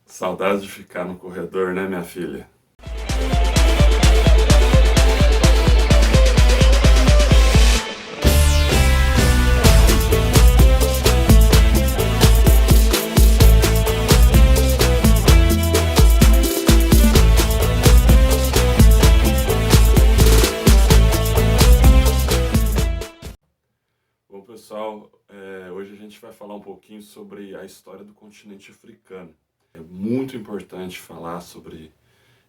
Saudade de ficar no corredor, né, minha filha? Bom, pessoal, hoje a gente vai falar um pouquinho sobre a história do continente africano. É muito importante falar sobre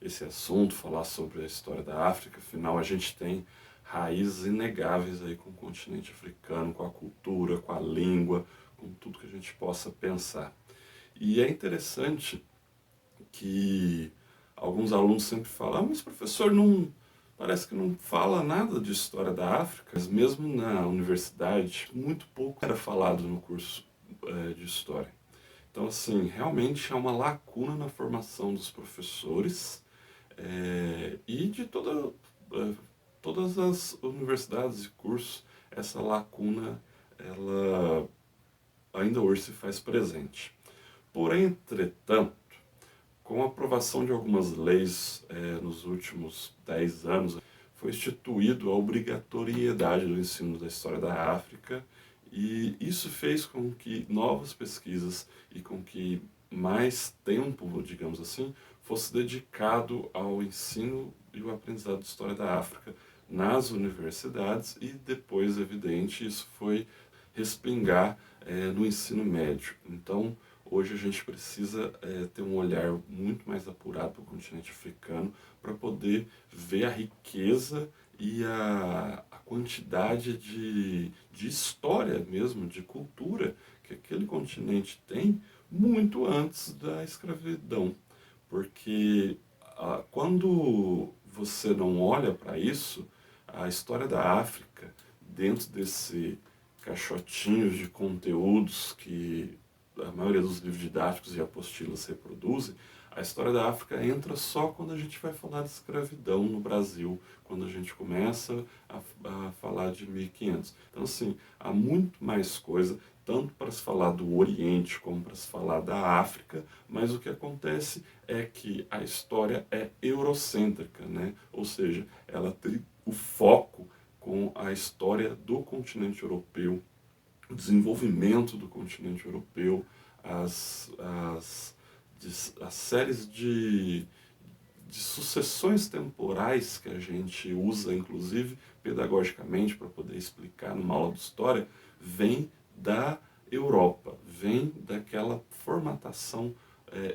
esse assunto, falar sobre a história da África, afinal a gente tem raízes inegáveis aí com o continente africano, com a cultura, com a língua, com tudo que a gente possa pensar. E é interessante que alguns alunos sempre falam, mas professor, não parece que não fala nada de história da África, mas mesmo na universidade, muito pouco era falado no curso de história. Então, assim, realmente há uma lacuna na formação dos professores e de todas as universidades e cursos, essa lacuna, ela ainda hoje se faz presente. Porém, entretanto, com a aprovação de algumas leis nos últimos 10 anos, foi instituído a obrigatoriedade do ensino da história da África e isso fez com que novas pesquisas e com que mais tempo, digamos assim, fosse dedicado ao ensino e o aprendizado de história da África nas universidades e depois, evidente, isso foi respingar no ensino médio. Então, hoje a gente precisa ter um olhar muito mais apurado para o continente africano para poder ver a riqueza e a quantidade de história mesmo, de cultura que aquele continente tem muito antes da escravidão. Porque quando você não olha para isso, a história da África, dentro desse caixotinho de conteúdos que a maioria dos livros didáticos e apostilas reproduzem, a história da África entra só quando a gente vai falar de escravidão no Brasil, quando a gente começa a falar de 1500. Então, assim, há muito mais coisa, tanto para se falar do Oriente como para se falar da África, mas o que acontece é que a história é eurocêntrica, né? Ou seja, ela tem o foco com a história do continente europeu, o desenvolvimento do continente europeu, as séries de sucessões temporais que a gente usa, inclusive pedagogicamente, para poder explicar numa aula de história, vem da Europa, vem daquela formatação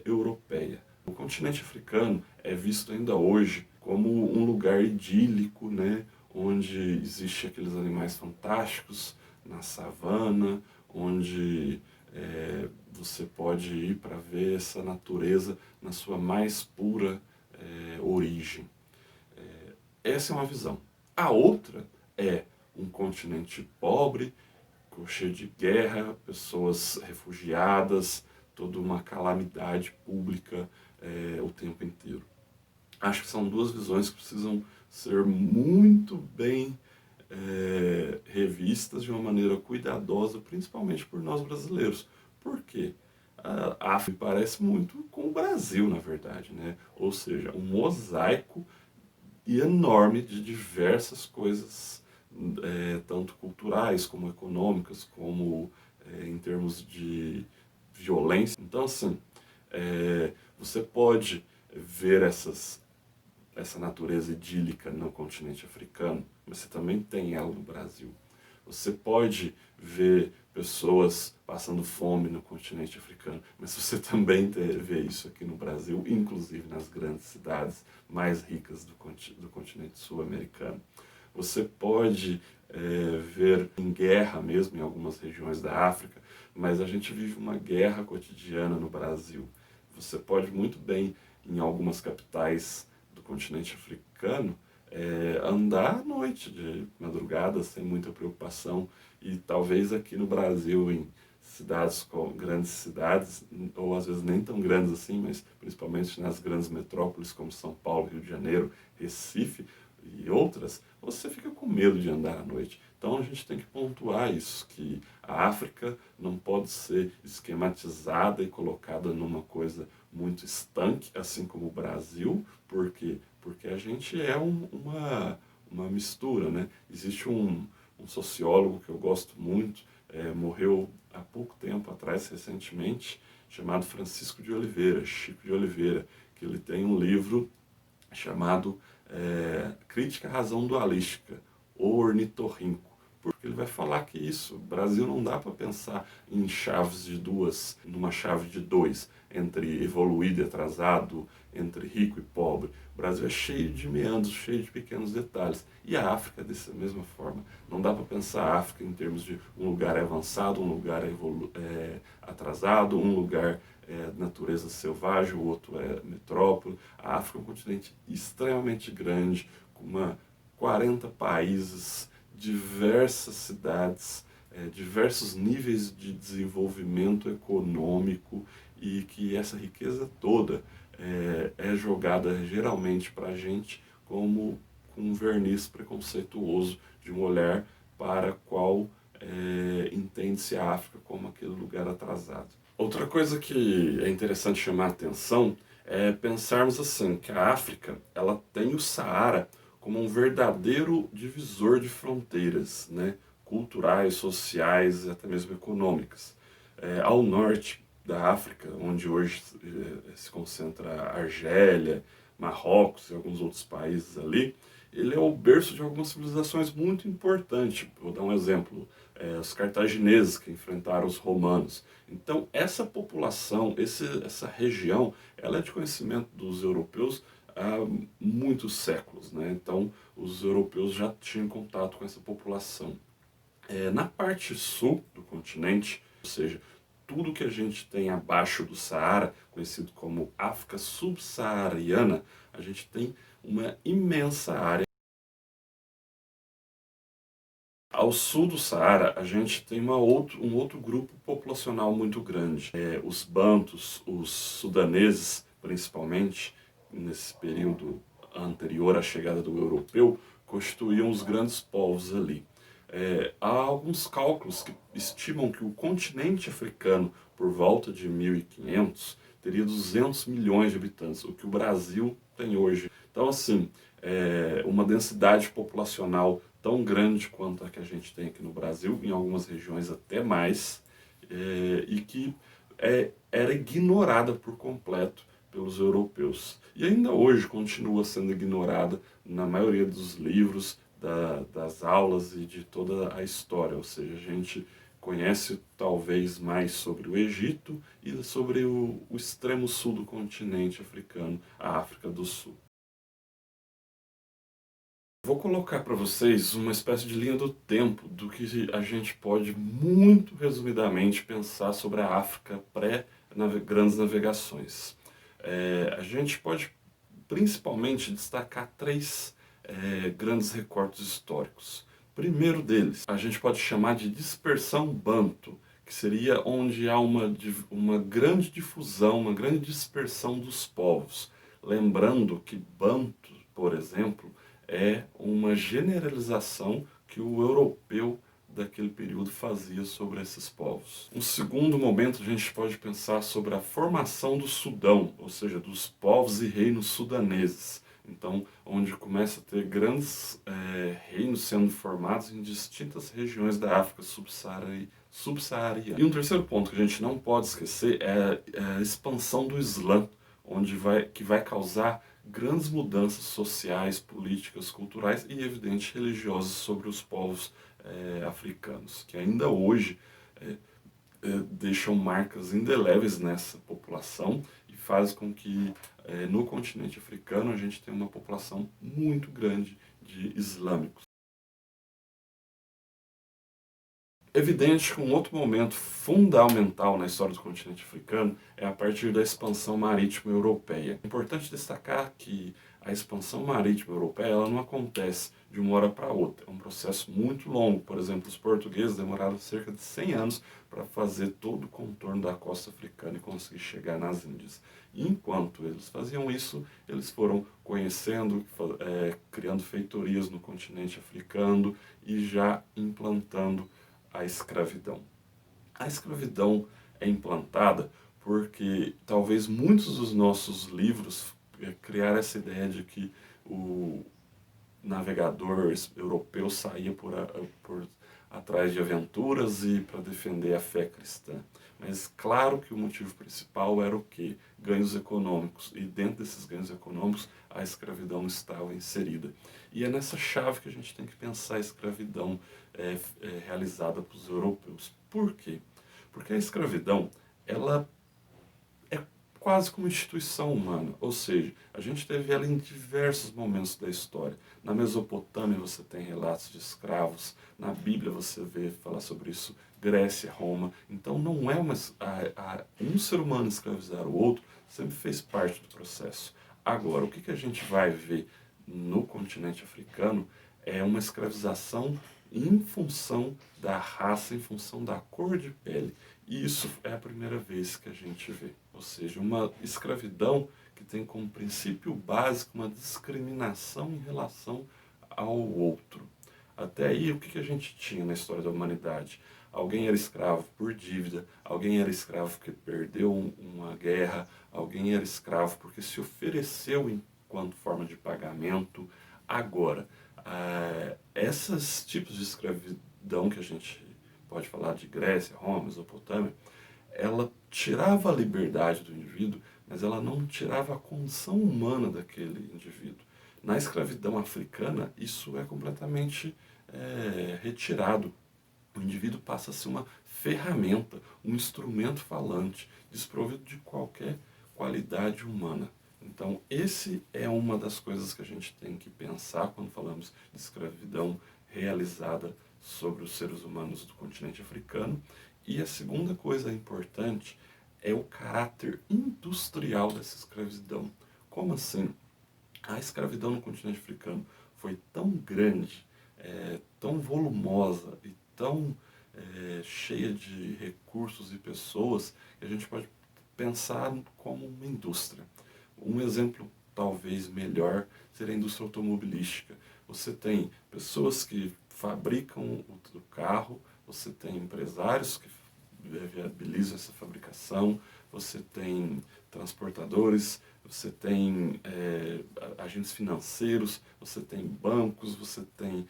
europeia. O continente africano é visto ainda hoje como um lugar idílico, né, onde existem aqueles animais fantásticos na savana, onde você pode ir para ver essa natureza na sua mais pura origem. Essa é uma visão. A outra é um continente pobre, cheio de guerra, pessoas refugiadas, toda uma calamidade pública o tempo inteiro. Acho que são duas visões que precisam ser muito bem revistas de uma maneira cuidadosa, principalmente por nós brasileiros. Por quê? A África parece muito com o Brasil, na verdade, né? Ou seja, um mosaico enorme de diversas coisas, tanto culturais como econômicas, como em termos de violência. Então, assim, você pode ver essa natureza idílica no continente africano, mas você também tem ela no Brasil. Você pode ver pessoas passando fome no continente africano, mas você também vê isso aqui no Brasil, inclusive nas grandes cidades mais ricas do continente sul-americano. Você pode ver em guerra mesmo em algumas regiões da África, mas a gente vive uma guerra cotidiana no Brasil. Você pode muito bem, em algumas capitais do continente africano, andar à noite, de madrugada, sem muita preocupação, e talvez aqui no Brasil, em cidades, grandes cidades, ou às vezes nem tão grandes assim, mas principalmente nas grandes metrópoles como São Paulo, Rio de Janeiro, Recife, e outras, você fica com medo de andar à noite. Então a gente tem que pontuar isso, que a África não pode ser esquematizada e colocada numa coisa muito estanque, assim como o Brasil, porque a gente é uma mistura, né? Existe um sociólogo que eu gosto muito, morreu há pouco tempo atrás, recentemente, chamado Francisco de Oliveira, Chico de Oliveira, que ele tem um livro chamado Crítica à Razão Dualística, o Ornitorrinco, porque ele vai falar que isso, o Brasil não dá para pensar em chaves de duas, numa chave de dois, entre evoluído e atrasado, entre rico e pobre. O Brasil é cheio de meandros, cheio de pequenos detalhes. E a África é dessa mesma forma. Não dá para pensar a África em termos de um lugar é avançado, um lugar é atrasado, um lugar natureza selvagem, o outro é metrópole. A África é um continente extremamente grande, com 40 países, diversas cidades, diversos níveis de desenvolvimento econômico, e que essa riqueza toda é jogada geralmente para a gente como com um verniz preconceituoso de um olhar para qual entende-se a África como aquele lugar atrasado. Outra coisa que é interessante chamar a atenção é pensarmos assim, que a África ela tem o Saara como um verdadeiro divisor de fronteiras, né, culturais, sociais e até mesmo econômicas. Ao norte da África, onde hoje se concentra a Argélia, Marrocos e alguns outros países ali, ele é o berço de algumas civilizações muito importantes. Vou dar um exemplo, os cartagineses que enfrentaram os romanos. Então, essa população, essa região, ela é de conhecimento dos europeus há muitos séculos, né? Então, os europeus já tinham contato com essa população. Na parte sul do continente, ou seja, tudo que a gente tem abaixo do Saara, conhecido como África subsaariana, a gente tem uma imensa área. Ao sul do Saara, a gente tem um outro grupo populacional muito grande. Os bantus, os sudaneses, principalmente, nesse período anterior à chegada do europeu, constituíam os grandes povos ali. Há alguns cálculos que estimam que o continente africano, por volta de 1500, teria 200 milhões de habitantes, o que o Brasil tem hoje. Então, assim, uma densidade populacional tão grande quanto a que a gente tem aqui no Brasil, em algumas regiões até mais, e que era ignorada por completo pelos europeus. E ainda hoje continua sendo ignorada na maioria dos livros, das aulas e de toda a história. Ou seja, a gente conhece talvez mais sobre o Egito e sobre o extremo sul do continente africano, a África do Sul. Vou colocar para vocês uma espécie de linha do tempo do que a gente pode, muito resumidamente, pensar sobre a África pré-grandes navegações. A gente pode principalmente destacar três grandes recortes históricos. Primeiro deles, a gente pode chamar de dispersão banto, que seria onde há uma grande difusão, uma grande dispersão dos povos. Lembrando que banto, por exemplo, é uma generalização que o europeu daquele período fazia sobre esses povos. Um segundo momento, a gente pode pensar sobre a formação do Sudão, ou seja, dos povos e reinos sudaneses. Então, onde começa a ter grandes reinos sendo formados em distintas regiões da África subsaariana. E um terceiro ponto que a gente não pode esquecer é a expansão do Islã, que vai causar grandes mudanças sociais, políticas, culturais e, evidente, religiosas sobre os povos africanos, que ainda hoje deixam marcas indeléveis nessa população e faz com que no continente africano a gente tenha uma população muito grande de islâmicos. Evidente que um outro momento fundamental na história do continente africano é a partir da expansão marítima europeia. É importante destacar que a expansão marítima europeia ela não acontece de uma hora para outra. É um processo muito longo. Por exemplo, os portugueses demoraram cerca de 100 anos para fazer todo o contorno da costa africana e conseguir chegar nas Índias. E enquanto eles faziam isso, eles foram conhecendo, criando feitorias no continente africano e já implantando a escravidão. A escravidão é implantada porque talvez muitos dos nossos livros criaram essa ideia de que o navegador europeu saía por atrás de aventuras e para defender a fé cristã. Mas claro que o motivo principal era o quê? Ganhos econômicos. E dentro desses ganhos econômicos, a escravidão estava inserida. E é nessa chave que a gente tem que pensar a escravidão realizada pelos europeus. Por quê? Porque a escravidão, ela é quase como instituição humana, ou seja, a gente teve ela em diversos momentos da história. Na Mesopotâmia você tem relatos de escravos, na Bíblia você vê falar sobre isso, Grécia, Roma. Então não é um ser humano escravizar o outro, sempre fez parte do processo. Agora, o que a gente vai ver no continente africano é uma escravização em função da raça, em função da cor de pele. E isso é a primeira vez que a gente vê. Ou seja, uma escravidão que tem como princípio básico uma discriminação em relação ao outro. Até aí, o que a gente tinha na história da humanidade? Alguém era escravo por dívida, alguém era escravo porque perdeu uma guerra, alguém era escravo porque se ofereceu enquanto forma de pagamento. Agora, esses tipos de escravidão que a gente pode falar de Grécia, Roma, Mesopotâmia, ela tirava a liberdade do indivíduo, mas ela não tirava a condição humana daquele indivíduo. Na escravidão africana, isso é completamente retirado. O indivíduo passa a ser uma ferramenta, um instrumento falante, desprovido de qualquer qualidade humana. Então, esse é uma das coisas que a gente tem que pensar quando falamos de escravidão realizada sobre os seres humanos do continente africano. E a segunda coisa importante é o caráter industrial dessa escravidão. Como assim? A escravidão no continente africano foi tão grande, tão volumosa e tão cheia de recursos e pessoas que a gente pode pensar como uma indústria. Um exemplo talvez melhor seria a indústria automobilística. Você tem pessoas que fabricam o carro, você tem empresários que viabilizam essa fabricação, você tem transportadores, você tem agentes financeiros, você tem bancos, você tem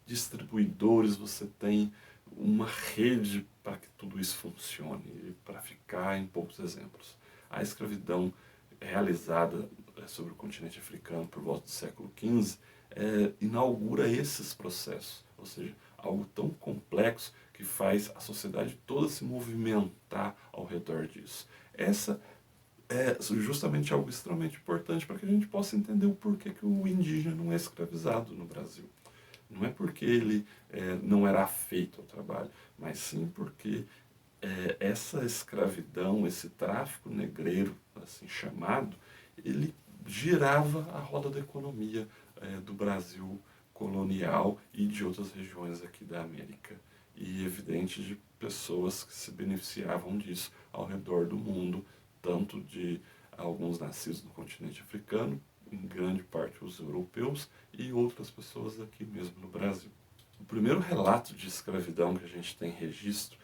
distribuidores, você tem uma rede para que tudo isso funcione. E para ficar em poucos exemplos, a escravidão realizada sobre o continente africano por volta do século XV inaugura esses processos, ou seja, algo tão complexo que faz a sociedade toda se movimentar ao redor disso. Essa é justamente algo extremamente importante para que a gente possa entender o porquê que o indígena não é escravizado no Brasil. Não é porque ele não era afeito ao trabalho, mas sim porque essa escravidão, esse tráfico negreiro, assim chamado, ele girava a roda da economia do Brasil colonial e de outras regiões aqui da América. E evidente de pessoas que se beneficiavam disso ao redor do mundo, tanto de alguns nascidos no continente africano, em grande parte os europeus, e outras pessoas aqui mesmo no Brasil. O primeiro relato de escravidão que a gente tem registro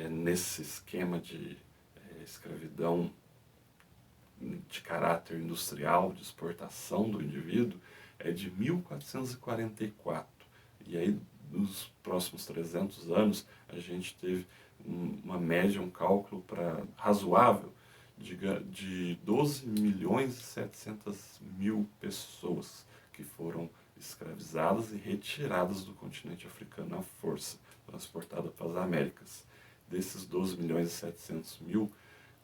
nesse esquema de escravidão de caráter industrial, de exportação do indivíduo, é de 1444. E aí, nos próximos 300 anos, a gente teve uma média, um cálculo razoável de 12 milhões e 700 mil pessoas que foram escravizadas e retiradas do continente africano à força, transportadas para as Américas. Desses 12 milhões e 700 mil,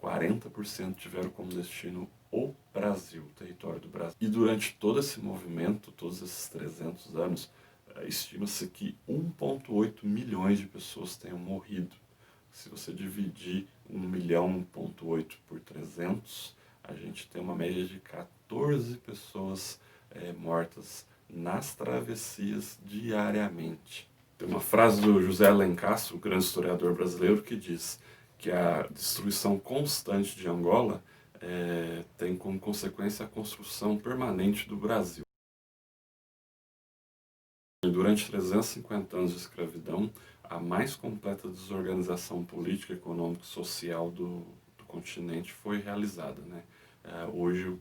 40% tiveram como destino o Brasil, o território do Brasil. E durante todo esse movimento, todos esses 300 anos, Estima-se que 1,8 milhões de pessoas tenham morrido. Se você dividir 1,8 milhão por 300, a gente tem uma média de 14 pessoas mortas nas travessias diariamente. Tem uma frase do José Alencastro, o grande historiador brasileiro, que diz que a destruição constante de Angola tem como consequência a construção permanente do Brasil. Durante 350 anos de escravidão, a mais completa desorganização política, econômica e social do continente foi realizada, né? Hoje,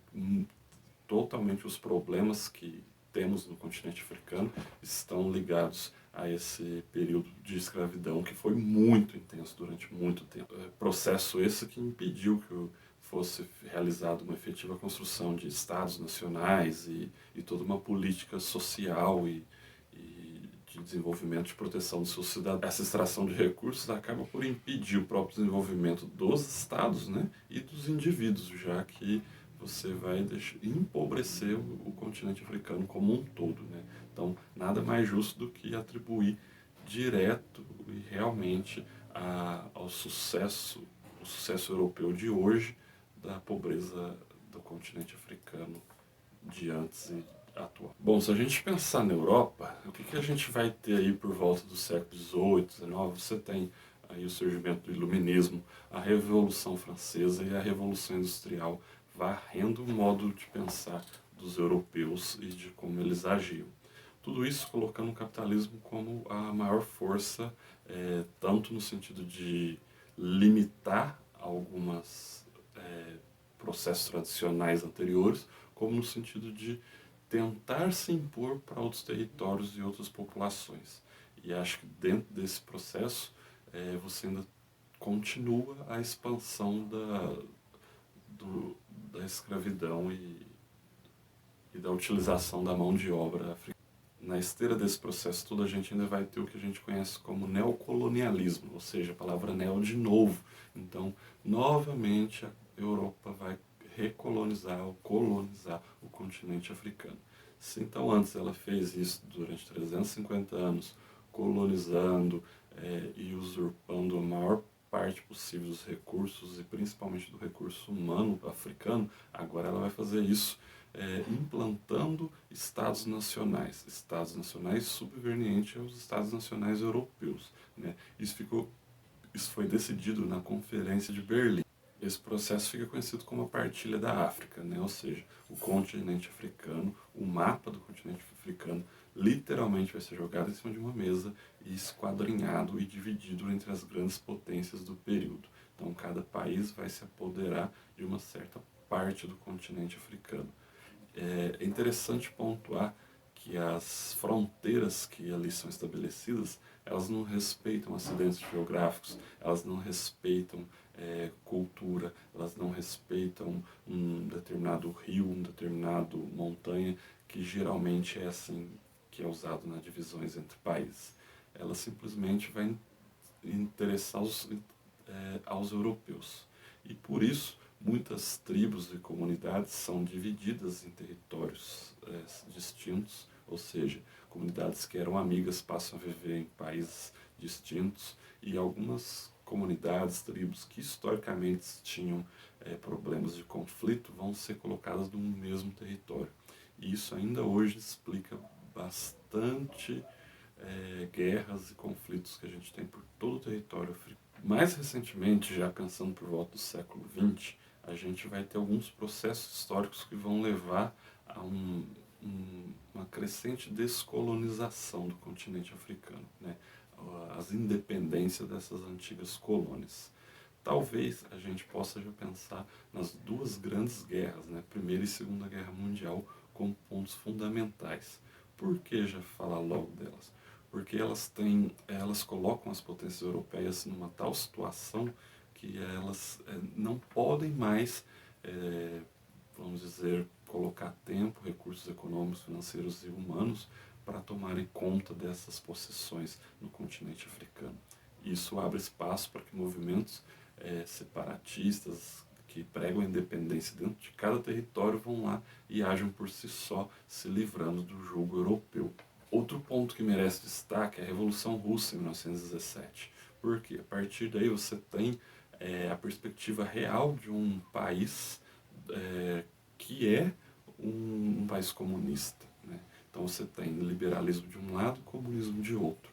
totalmente os problemas que temos no continente africano estão ligados a esse período de escravidão que foi muito intenso durante muito tempo. Processo esse que impediu que fosse realizada uma efetiva construção de estados nacionais e toda uma política social e de desenvolvimento de proteção dos seus cidadãos. Essa extração de recursos acaba por impedir o próprio desenvolvimento dos estados, né, e dos indivíduos, já que você vai empobrecer o continente africano como um todo, né? Então, nada mais justo do que atribuir direto e realmente ao sucesso, o sucesso europeu de hoje, da pobreza do continente africano de antes e atual. Bom, se a gente pensar na Europa, o que a gente vai ter aí por volta do século XVIII, XIX? Você tem aí o surgimento do Iluminismo, a Revolução Francesa e a Revolução Industrial, varrendo o modo de pensar dos europeus e de como eles agiam. Tudo isso colocando o capitalismo como a maior força, tanto no sentido de limitar algumas processos tradicionais anteriores, como no sentido de tentar se impor para outros territórios e outras populações. E acho que dentro desse processo você ainda continua a expansão da escravidão e da utilização da mão de obra africana. Na esteira desse processo todo, a gente ainda vai ter o que a gente conhece como neocolonialismo, ou seja, a palavra neo de novo. Então, novamente, a Europa vai recolonizar ou colonizar o continente africano. Se então antes ela fez isso durante 350 anos, colonizando e usurpando a maior parte possível dos recursos e principalmente do recurso humano africano, agora ela vai fazer isso implantando estados nacionais subvenientes aos estados nacionais europeus, né? Isso foi decidido na Conferência de Berlim. Esse processo fica conhecido como a partilha da África, né? Ou seja, o continente africano, o mapa do continente africano, literalmente vai ser jogado em cima de uma mesa e esquadrinhado e dividido entre as grandes potências do período. Então, cada país vai se apoderar de uma certa parte do continente africano. É interessante pontuar que as fronteiras que ali são estabelecidas, elas não respeitam acidentes geográficos, elas não respeitam cultura, elas não respeitam um determinado rio, um determinado montanha, que geralmente é assim que é usado nas divisões entre países. Ela simplesmente vai interessar aos europeus. E por isso, muitas tribos e comunidades são divididas em territórios distintos, ou seja, comunidades que eram amigas passam a viver em países distintos e algumas comunidades, tribos que historicamente tinham problemas de conflito vão ser colocadas no mesmo território. E isso ainda hoje explica bastante guerras e conflitos que a gente tem por todo o território africano. Mais recentemente, já pensando por volta do século XX, a gente vai ter alguns processos históricos que vão levar a uma crescente descolonização do continente africano, né? As independências dessas antigas colônias. Talvez a gente possa já pensar nas duas grandes guerras, né? Primeira e Segunda Guerra Mundial, como pontos fundamentais. Por que já falar logo delas? Porque elas colocam as potências europeias numa tal situação que elas não podem mais, vamos dizer, colocar tempo, recursos econômicos, financeiros e humanos para tomarem conta dessas possessões no continente africano. Isso abre espaço para que movimentos separatistas que pregam a independência dentro de cada território vão lá e agem por si só, se livrando do jugo europeu. Outro ponto que merece destaque é a Revolução Russa em 1917, porque a partir daí você tem a perspectiva real de um país que é um país comunista, né? Então você tem liberalismo de um lado e comunismo de outro.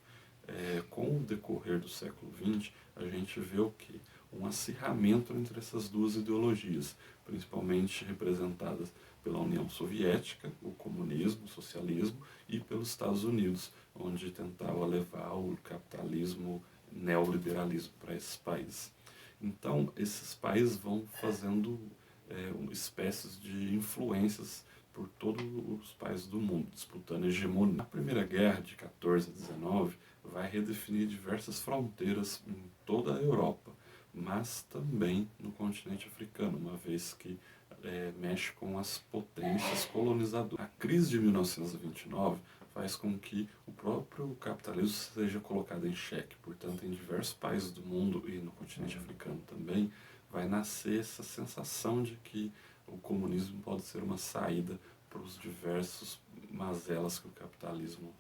Com o decorrer do século XX, a gente vê o que? Um acirramento entre essas duas ideologias, principalmente representadas pela União Soviética, o comunismo, o socialismo, e pelos Estados Unidos, onde tentava levar o capitalismo, neoliberalismo para esses países. Então, esses países vão fazendo espécies de influências por todos os países do mundo, disputando a hegemonia. A Primeira Guerra, de 14 a 19, vai redefinir diversas fronteiras em toda a Europa, mas também no continente africano, uma vez que mexe com as potências colonizadoras. A crise de 1929 faz com que o próprio capitalismo seja colocado em xeque. Portanto, em diversos países do mundo e no continente africano também, vai nascer essa sensação de que o comunismo pode ser uma saída para os diversos mazelas que o capitalismo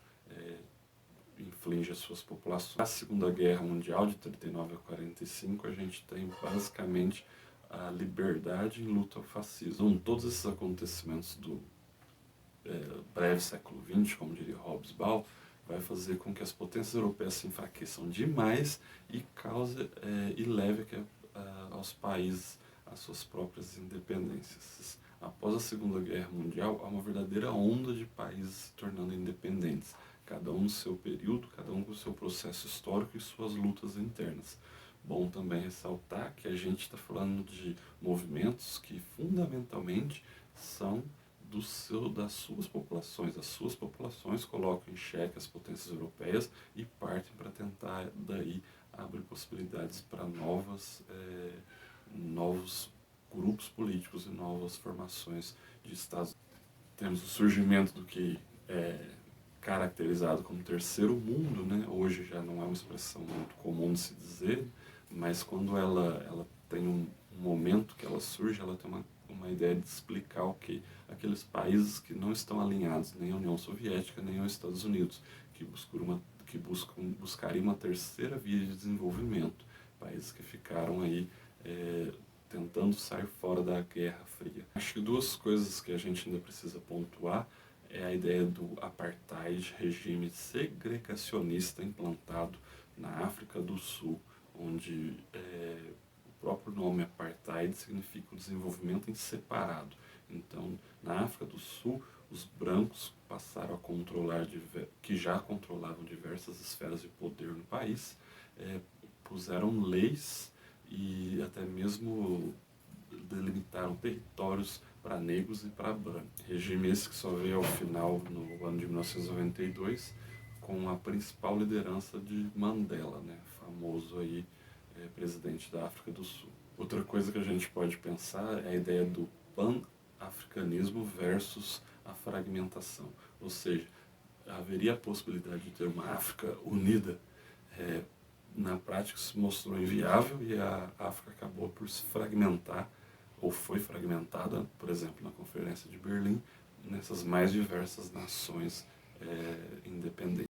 inflige às suas populações. Na Segunda Guerra Mundial, de 39 a 45, a gente tem basicamente a liberdade em luta ao fascismo. Então, todos esses acontecimentos do breve século XX, como diria Hobsbawm, vai fazer com que as potências europeias se enfraqueçam demais e cause e leve aos países as suas próprias independências. Após a Segunda Guerra Mundial, há uma verdadeira onda de países se tornando independentes, cada um no seu período, cada um com o seu processo histórico e suas lutas internas. Bom também ressaltar que a gente está falando de movimentos que fundamentalmente são das suas populações. As suas populações colocam em xeque as potências europeias e partem para tentar daí abrir possibilidades para novos grupos políticos e novas formações de estados. Temos o surgimento do que é caracterizado como terceiro mundo, né? Hoje já não é uma expressão muito comum de se dizer, mas quando ela tem um momento que ela surge, ela tem uma ideia de explicar o que aqueles países que não estão alinhados nem à União Soviética nem aos Estados Unidos, que buscariam uma terceira via de desenvolvimento, países que ficaram aí tentando sair fora da Guerra Fria. Acho que duas coisas que a gente ainda precisa pontuar é a ideia do apartheid, regime segregacionista implantado na África do Sul, onde o próprio nome apartheid significa o desenvolvimento em separado. Então, na África do Sul, os brancos passaram a controlar, que já controlavam diversas esferas de poder no país, puseram leis e até mesmo delimitaram territórios para negros e para brancos. Regime esse que só veio ao final no ano de 1992 com a principal liderança de Mandela, né, famoso aí presidente da África do Sul. Outra coisa que a gente pode pensar é a ideia do pan-africanismo versus a fragmentação, ou seja, haveria a possibilidade de ter uma África unida. Na prática se mostrou inviável e a África acabou por se fragmentar, ou foi fragmentada, por exemplo, na Conferência de Berlim, nessas mais diversas nações independentes.